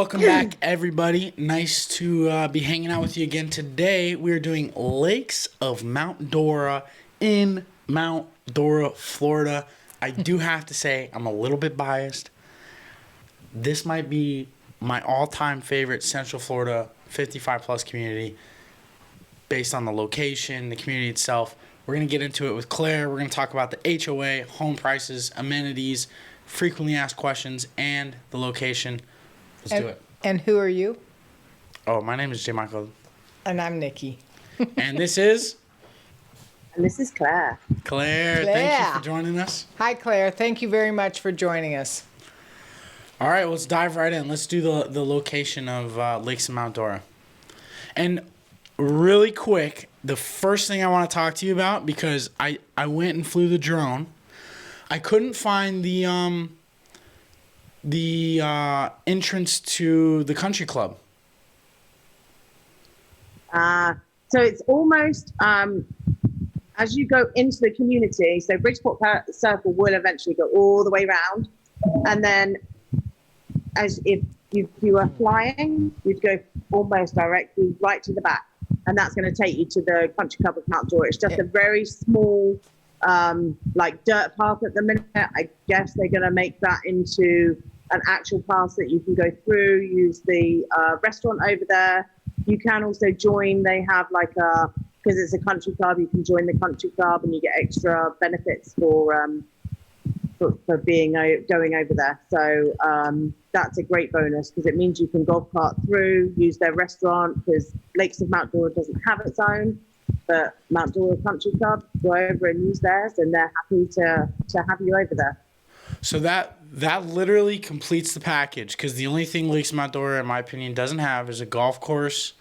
welcome back, everybody. Nice to be hanging out with you again. Today, we're doing Lakes of Mount Dora in Mount Dora, Florida. I do have to say, I'm a little bit biased. This might be my all-time favorite Central Florida 55-plus community based on the location, the community itself. We're going to get into it with Claire. We're going to talk about the HOA, home prices, amenities, frequently asked questions, and the location. Let's do it. And who are you? Oh, my name is J. Michael. And I'm Nikki. And this is? And this is Claire. Claire, thank you for joining us. Hi, Claire. Thank you very much for joining us. All right, let's dive right in. Let's do the location of Lakes of Mount Dora. And really quick, the first thing I want to talk to you about, because I went and flew the drone, I couldn't find the entrance to the country club. So it's almost as you go into the community. So Bridgeport Circle will eventually go all the way round, and then as if you are flying, you'd go almost directly right to the back, and that's going to take you to the country club of Mount Dora. It's just a very small like dirt path at the minute. I guess they're going to make that into an actual path that you can go through, use the restaurant over there. You can also join, they have like because it's a country club, you can join the country club and you get extra benefits for being going over there. So that's a great bonus because it means you can golf cart through, use their restaurant, because Lakes of Mount Dora doesn't have its own, but Mount Dora Country Club, go over and use theirs, and they're happy to have you over there. So that literally completes the package, because the only thing Lakes of Mount Dora, in my opinion, doesn't have is a golf course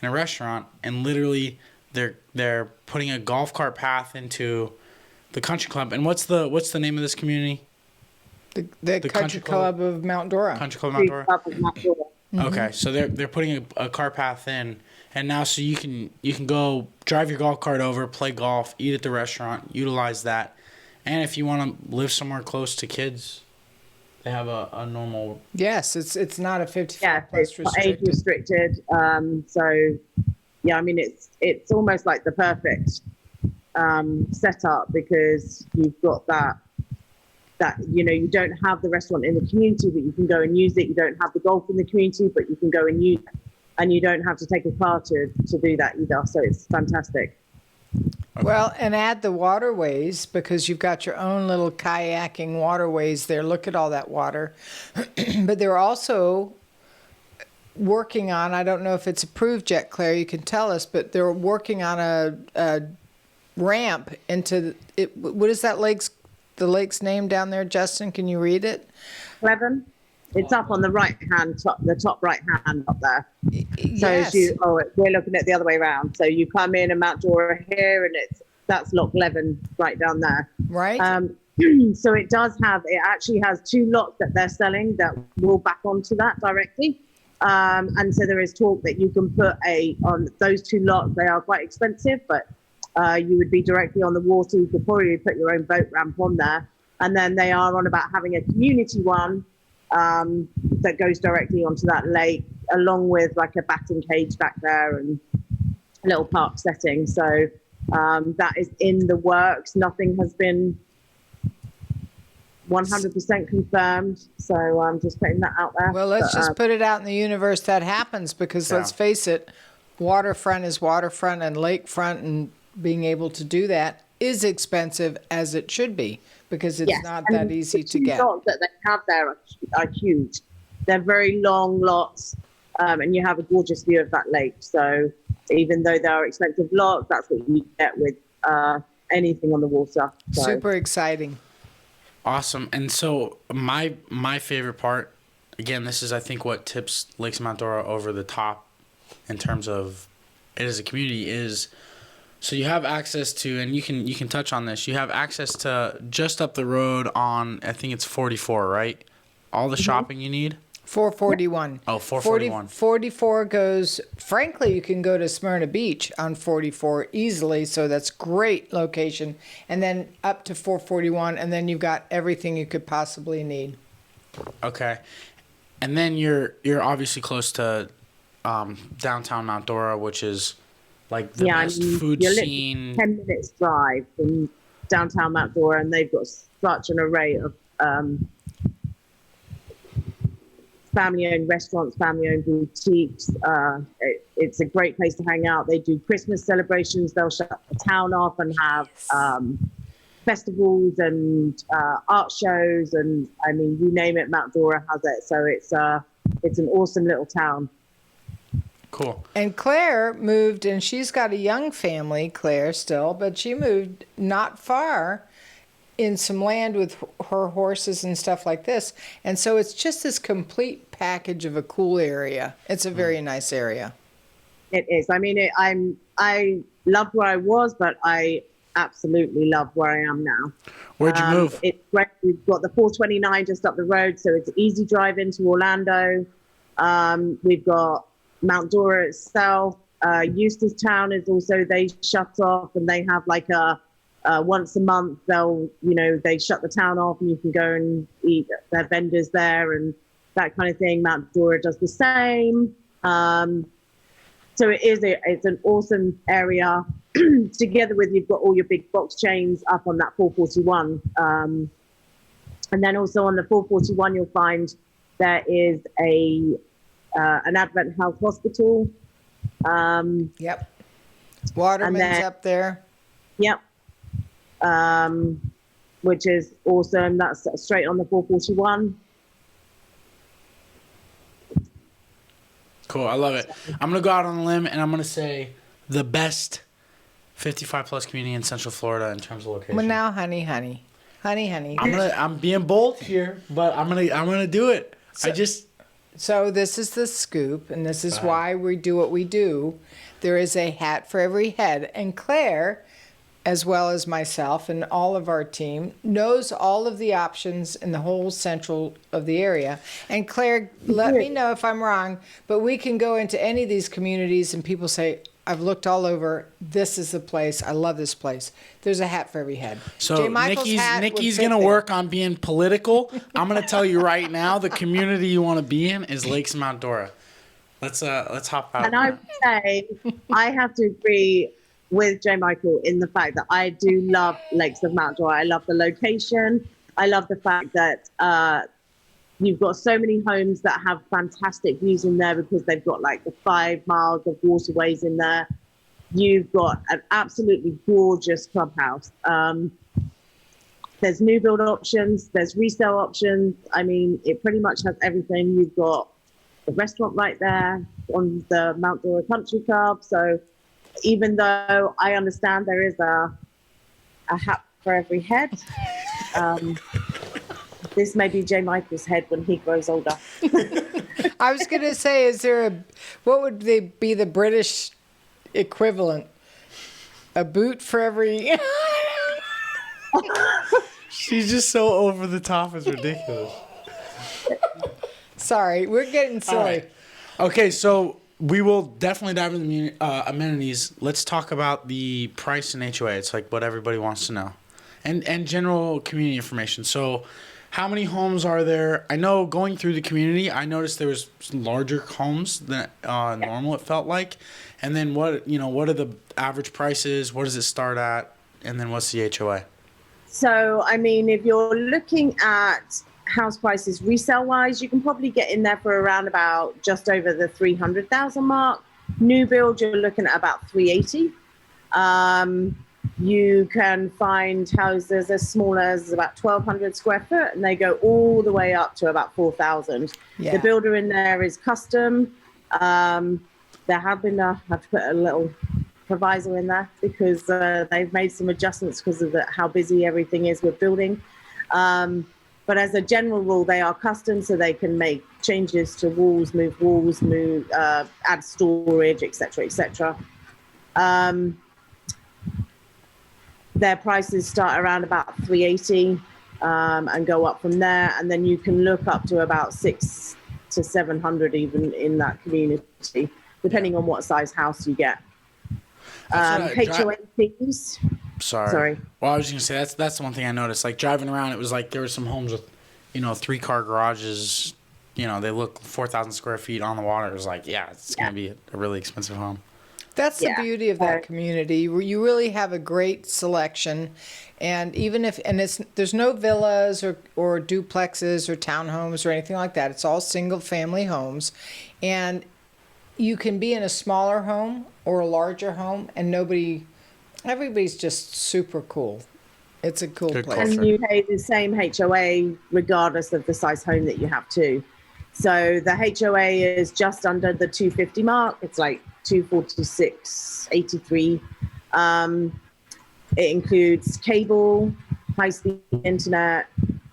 and a restaurant, and literally they're putting a golf cart path into the country club. And what's the name of this community? The country club of Mount Dora. Country Club of Mount Dora. Mm-hmm. Okay, so they're putting a cart path in, and now so you can go drive your golf cart over, play golf, eat at the restaurant, utilize that, and if you want to live somewhere close to kids, they have a normal. Yes, it's not a 55 it's plus restricted. age restricted. So yeah, I mean it's almost like the perfect setup, because you've got that you don't have the restaurant in the community, but you can go and use it. You don't have the golf in the community, but you can go and use it, and you don't have to take a car to do that either. So it's fantastic. Okay. Well, and add the waterways, because you've got your own little kayaking waterways there. Look at all that water. But they're also working on, I don't know if it's approved yet, Claire, you can tell us, but they're working on a ramp into it. What is that the lake's name down there, Justin? Can you read it? Cleven. It's up on the the top right hand up there. So Yes. we're looking at the other way around. So you come in and Mount Dora here, and that's Loch Leven right down there. Right. So it actually has two lots that they're selling that will back onto that directly. And so there is talk that you can put on those two lots. They are quite expensive, but you would be directly on the water. You could probably put your own boat ramp on there. And then they are on about having a community one that goes directly onto that lake, along with like a batting cage back there and a little park setting. So that is in the works. Nothing has been 100% confirmed. So I'm just putting that out there. Well, let's just put it out in the universe that happens, because let's face it, waterfront is waterfront, and lakefront, and being able to do that is expensive, as it should be, because it's not that easy to get. The lots that they have there are huge. They're very long lots, and you have a gorgeous view of that lake. So even though they are expensive lots, that's what you get with anything on the water. So. Super exciting. Awesome. And so my favorite part, again, this is I think what tips Lakes of Mount Dora over the top in terms of it as a community is, so you have access to, and you can touch on this, you have access to just up the road on, I think it's 44, right? All the shopping you need? 441. Oh, 441. 44 goes, frankly, you can go to Smyrna Beach on 44 easily, so that's great location. And then up to 441, and then you've got everything you could possibly need. Okay. And then you're obviously close to downtown Mount Dora, which is like the best food you're scene. 10 minutes drive from downtown Mount Dora, and they've got such an array of family-owned restaurants, family-owned boutiques. It's a great place to hang out. They do Christmas celebrations. They'll shut the town off and have festivals and art shows, and I mean, you name it, Mount Dora has it. So it's an awesome little town. Cool. And Claire moved, and she's got a young family, Claire, still, but she moved not far in some land with her horses and stuff like this. And so it's just this complete package of a cool area. It's a very nice area. It is. I mean, I loved where I was, but I absolutely love where I am now. Where'd you move? It's great. We've got the 429 just up the road, so it's an easy drive into Orlando. We've got Mount Dora itself. Eustace Town is also, they shut off, and they have like a once a month they shut the town off, and you can go and eat their vendors there and that kind of thing. Mount Dora does the same. So it's an awesome area. Together with, you've got all your big box chains up on that 441. And then also on the 441, you'll find there is an Advent Health Hospital. Yep. Waterman's up there. Yep. Which is awesome. That's straight on the 441. Cool. I love it. I'm going to go out on a limb, and I'm going to say the best 55 plus community in Central Florida in terms of location. Well, now, honey. I'm being bold here, but I'm gonna do it. So this is the scoop, and this is why we do what we do. There is a hat for every head, and Claire, as well as myself and all of our team, knows all of the options in the whole central of the area. And Claire, let me know if I'm wrong, but we can go into any of these communities and people say, I've looked all over. This is the place. I love this place. There's a hat for every head. So Nikki's going to work on being political. I'm going to tell you right now, the community you want to be in is Lakes Mount Dora. Let's hop out. And I would say I have to agree with J. Michael in the fact that I do love Lakes of Mount Dora. I love the location. I love the fact that you've got so many homes that have fantastic views in there because they've got like the 5 miles of waterways in there. You've got an absolutely gorgeous clubhouse. There's new build options. There's resale options. I mean, it pretty much has everything. You've got the restaurant right there on the Mount Dora Country Club. So even though I understand there is a hat for every head, this may be J. Michael's head when he grows older. I was going to say, what would be the British equivalent? A boot for every... She's just so over the top. It's ridiculous. Sorry, we're getting silly. Right. Okay, so we will definitely dive into the amenities. Let's talk about the price in HOA. It's like what everybody wants to know. And general community information. So how many homes are there? I know going through the community, I noticed there was some larger homes than normal, it felt like. And then what are the average prices? What does it start at? And then what's the HOA? So, I mean, if you're looking at house prices resale-wise, you can probably get in there for around about just over the 300,000 mark. New build, you're looking at about 380. You can find houses as small as about 1,200 square foot, and they go all the way up to about 4,000. Yeah. The builder in there is custom. There have been, I have to put a little proviso in there because they've made some adjustments because of how busy everything is with building. But as a general rule, they are custom, so they can make changes to walls, add storage, etc., etc. Their prices start around about 380 and go up from there, and then you can look up to about 600 to 700 even in that community, depending on what size house you get. HOA fees. Sorry. Well, I was just gonna say that's the one thing I noticed. Like driving around, it was like there were some homes with, 3-car garages, they look 4,000 square feet on the water. It's like, yeah, it's going to be a really expensive home. That's the beauty of that community. You really have a great selection, and even if there's no villas or duplexes or townhomes or anything like that. It's all single family homes, and you can be in a smaller home or a larger home, and everybody's just super cool. It's a cool Good place. And you pay the same HOA regardless of the size home that you have too. So the HOA is just under the 250 mark. It's like 246.83. It includes cable, high-speed internet,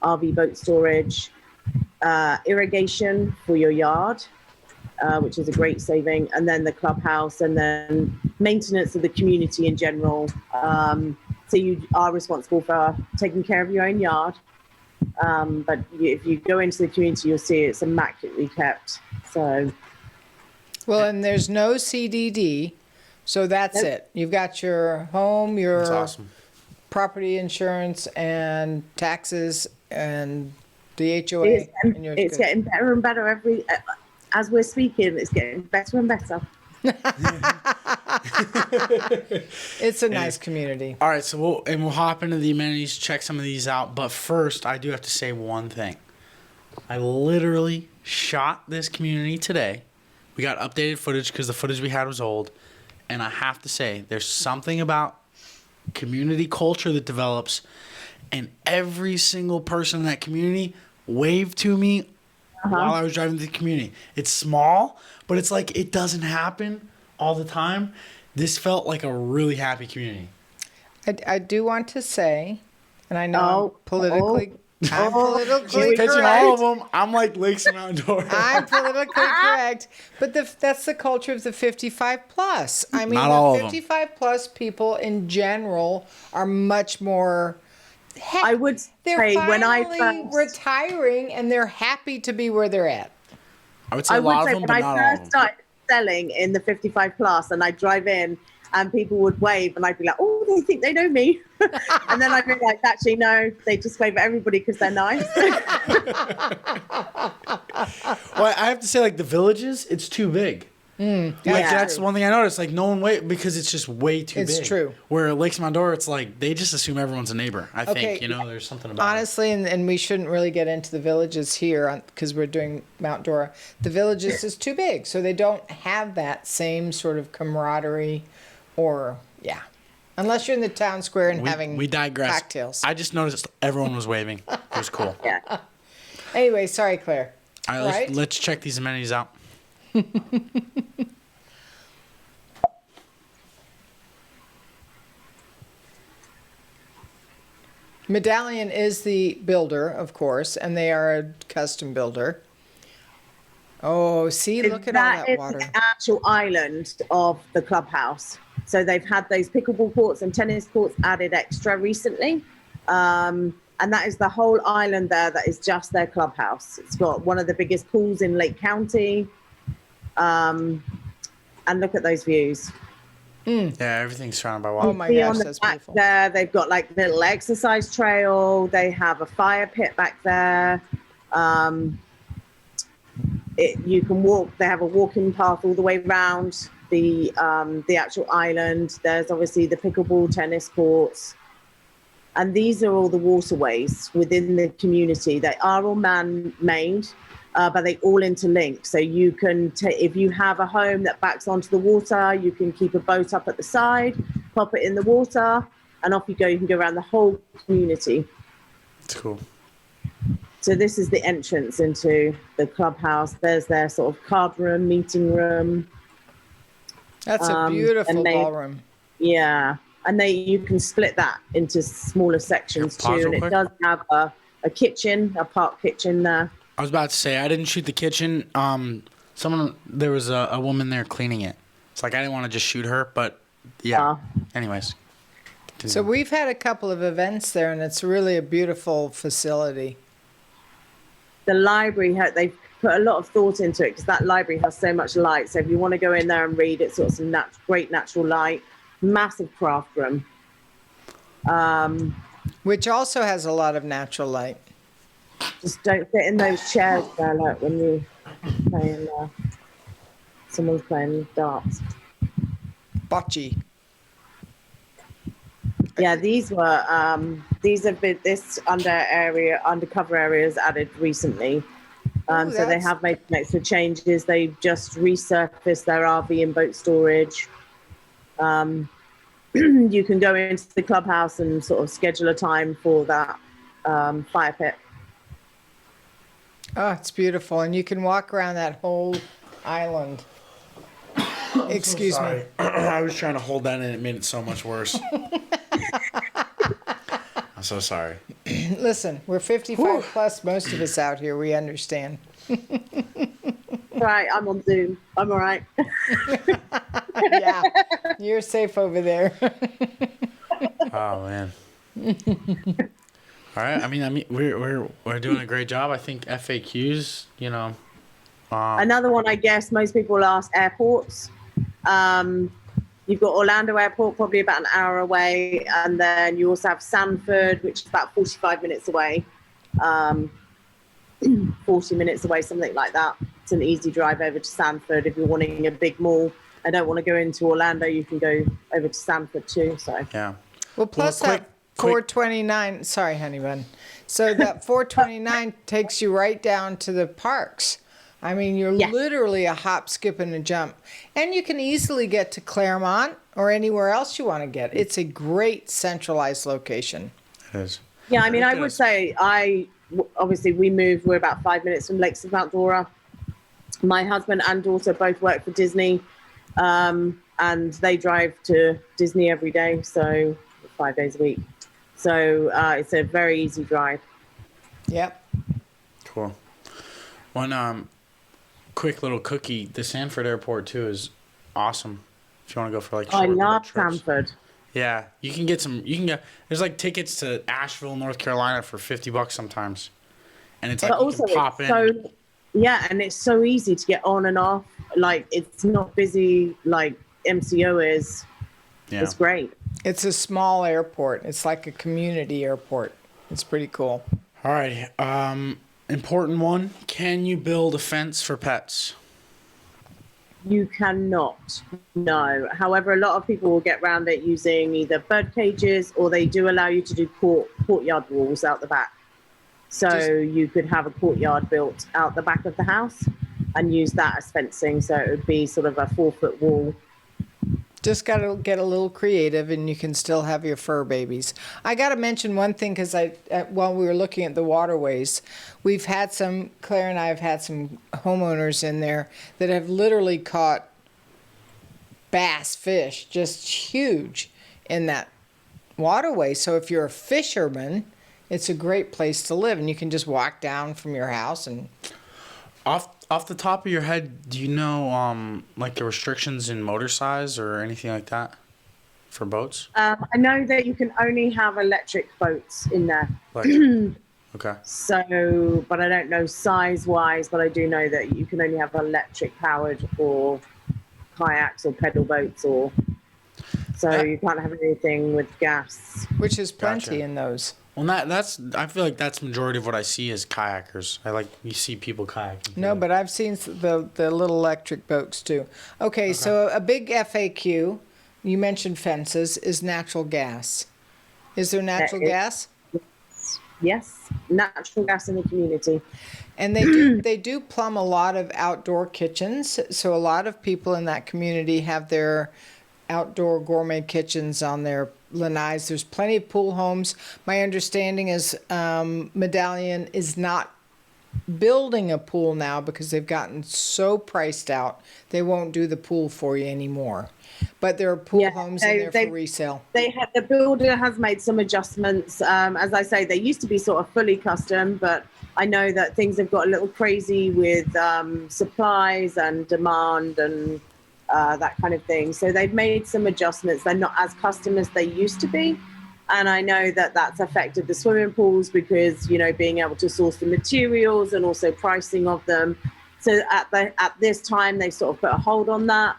RV boat storage, irrigation for your yard, which is a great saving, and then the clubhouse, and then maintenance of the community in general. So you are responsible for taking care of your own yard. But if you go into the community, you'll see it's immaculately kept. So, well, and there's no CDD, so that's it. You've got your home, your That's awesome. property insurance, and taxes, and the HOA. it's getting better and better as we're speaking. It's getting better and better. It's a nice community. All right, so we'll hop into the amenities, check some of these out. But first, I do have to say one thing. I literally shot this community today. We got updated footage because the footage we had was old. And I have to say, there's something about community culture that develops. And every single person in that community waved to me while I was driving to the community. It's small, but it's like it doesn't happen all the time. This felt like a really happy community. I do want to say, and I know I'm politically She's correct. pitching all of them. I'm like Lakes and Mount Dora. I'm politically correct, but that's the culture of the 55 plus. I mean, Not all of the them. 55 plus people in general are much more. Heck, I would they're say when I finally first retiring, and they're happy to be where they're at. I would say a lot of them, when but I not all of first them. started selling in the 55 plus, and I'd drive in and people would wave, and I'd be like, oh, they think they know me. And then I realized, actually, no, they just wave at everybody because they're nice. Well, I have to say, like, the villages, it's too big. Like, that's one thing I noticed. Like, no one because it's just way too big. It's true. Where Lakes and Mount Dora, it's like, they just assume everyone's a neighbor. I think, there's something about Honestly, and we shouldn't really get into the villages here because we're doing Mount Dora. The villages is too big, so they don't have that same sort of camaraderie unless you're in the town square and having we digress. cocktails. I just noticed everyone was waving. It was cool. Yeah. Anyway, sorry, Claire. All right, let's check these amenities out. Medallion is the builder, of course, and they are a custom builder. Oh, see, look at all that water. That is the actual island of the clubhouse. So they've had those pickleball courts and tennis courts added extra recently. And that is the whole island there. That is just their clubhouse. It's got one of the biggest pools in Lake County. And look at those views. Yeah, everything's surrounded by water. Oh my See gosh, on the that's back beautiful. there, they've got like a little exercise trail. They have a fire pit back there. You can walk. They have a walking path all the way around the actual island. There's obviously the pickleball, tennis courts, and these are all the waterways within the community. They are all man-made, but they all interlink. So you can, if you have a home that backs onto the water, you can keep a boat up at the side, pop it in the water, and off you go. You can go around the whole community. It's cool. So this is the entrance into the clubhouse. There's their sort of card room, meeting room. That's a beautiful ballroom. Yeah, and you can split that into smaller sections Can I pause too, and real it quick? does have a kitchen, a park kitchen there. I was about to say, I didn't shoot the kitchen. There was a woman there cleaning it. It's like I didn't want to just shoot her, but yeah. Anyways. So we've had a couple of events there, and it's really a beautiful facility. The library, they've put a lot of thought into it because that library has so much light. So if you want to go in there and read, it's got some great natural light, massive craft room. Which also has a lot of natural light. Just don't sit in those chairs there, like when you playing. Someone's playing darts. Bocce. Yeah, these have been this undercover areas added recently. So they have made some extra changes. They've just resurfaced their RV and boat storage. You can go into the clubhouse and sort of schedule a time for that fire pit. Oh, it's beautiful. And you can walk around that whole island. Excuse me. I was trying to hold that in. It made it so much worse. I'm so sorry. Listen, we're 55 plus, most of us out here. We understand. Right, I'm on Zoom. I'm all right. Yeah, you're safe over there. Oh man. All right. I mean, we're doing a great job. I think FAQs. You know. Another one, I guess, most people ask airports. You've got Orlando Airport, probably about an hour away, and then you also have Sanford, which is about 45 minutes away, 40 minutes away, something like that. It's an easy drive over to Sanford if you're wanting a big mall. I don't want to go into Orlando. You can go over to Sanford too. So Yeah. Well, plus that 429. Sorry, honey bun. So that 429 takes you right down to the parks. I mean, you're literally a hop, skip, and a jump. And you can easily get to Claremont or anywhere else you want to get. It's a great centralized location. It is. yeah, I mean, I would say obviously we moved. We're about 5 minutes from Lakes of Mount Dora. My husband and daughter both work for Disney, and they drive to Disney every day, so 5 days a week. So it's a very easy drive. Yep. Cool. One quick little cookie. The Sanford Airport too is awesome. If you want to go for like I short love trips. Sanford. Yeah, you can get some. You can get. There's like tickets to Asheville, North Carolina for $50 sometimes, and it's like But you also can pop in. so yeah, and it's so easy to get on and off. Like it's not busy like MCO is. Yeah. It's great. It's a small airport. It's like a community airport. It's pretty cool. All right. Important one. Can you build a fence for pets? You cannot. No. However, a lot of people will get around it using either bird cages or they do allow you to do courtyard walls out the back. So you could have a courtyard built out the back of the house and use that as fencing. So it would be sort of a 4-foot wall. Just got to get a little creative and you can still have your fur babies. I got to mention one thing because while we were looking at the waterways, Claire and I have had some homeowners in there that have literally caught bass fish, just huge in that waterway. So if you're a fisherman, it's a great place to live and you can just walk down from your house and... Off the top of your head, do you know like the restrictions in motor size or anything like that for boats? I know that you can only have electric boats in there. Okay. So, but I don't know size-wise, but I do know that you can only have electric-powered or kayaks or pedal boats or... So you can't have anything with gas. Which is plenty Gotcha. in those. Well, I feel like that's majority of what I see is kayakers. You see people kayaking. No, but I've seen the little electric boats too. Okay, so a big FAQ, you mentioned fences, is natural gas. Is there natural gas? Yes, natural gas in the community. And they do plumb a lot of outdoor kitchens. So a lot of people in that community have their outdoor gourmet kitchens on their lanais. There's plenty of pool homes. My understanding is Medallion is not building a pool now because they've gotten so priced out they won't do the pool for you anymore. But there are pool homes in there for resale. The builder has made some adjustments. As I say, they used to be sort of fully custom, but I know that things have got a little crazy with supplies and demand and that kind of thing. So they've made some adjustments. They're not as custom as they used to be. And I know that that's affected the swimming pools because, being able to source the materials and also pricing of them. So at this time, they sort of put a hold on that.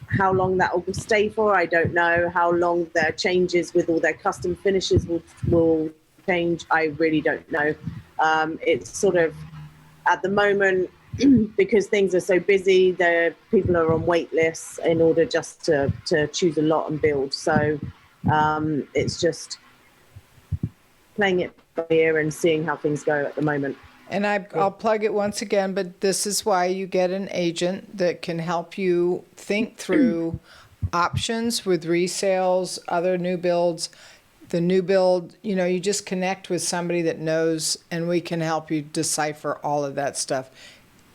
How long that will stay for, I don't know. How long their changes with all their custom finishes will change, I really don't know. It's sort of at the moment, because things are so busy, the people are on wait lists in order just to choose a lot and build. So it's just playing it by ear and seeing how things go at the moment. And I'll plug it once again, but this is why you get an agent that can help you think through options with resales, other new builds. The new build, you just connect with somebody that knows, and we can help you decipher all of that stuff.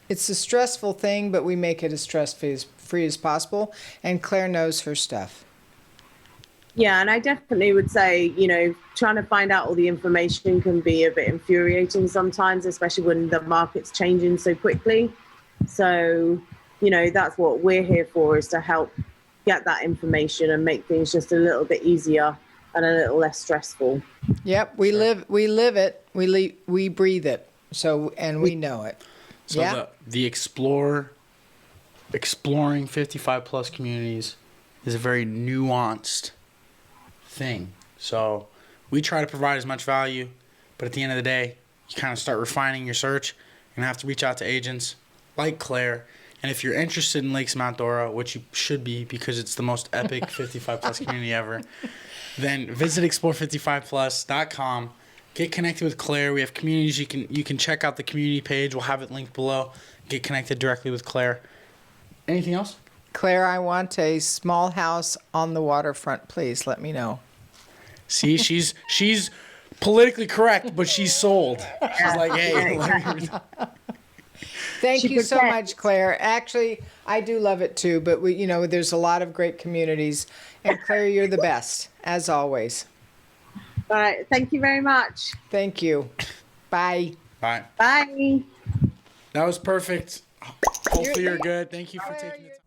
It's a stressful thing, but we make it as stress-free as possible, and Claire knows her stuff. Yeah, and I definitely would say, trying to find out all the information can be a bit infuriating sometimes, especially when the market's changing so quickly. So, that's what we're here for, is to help get that information and make things just a little bit easier and a little less stressful. Yep, we live it, we breathe it. So, and we know it. So yeah. the exploring 55 plus communities is a very nuanced thing. So we try to provide as much value, but at the end of the day, you kind of start refining your search. You're going to have to reach out to agents like Claire. And if you're interested in Lakes Mount Dora, which you should be because it's the most epic 55 plus community ever, then visit explore55plus.com. Get connected with Claire. We have communities. You can check out the community page. We'll have it linked below. Get connected directly with Claire. Anything else? Claire, I want a small house on the waterfront. Please let me know. See, she's politically correct, but she's sold. She's like, hey. Thank you so much, Claire. Actually, I do love it too, but there's a lot of great communities. And Claire, you're the best, as always. All right. Thank you very much. Thank you. Bye. Bye. Bye. That was perfect. Hopefully you're good. Thank you for taking the time.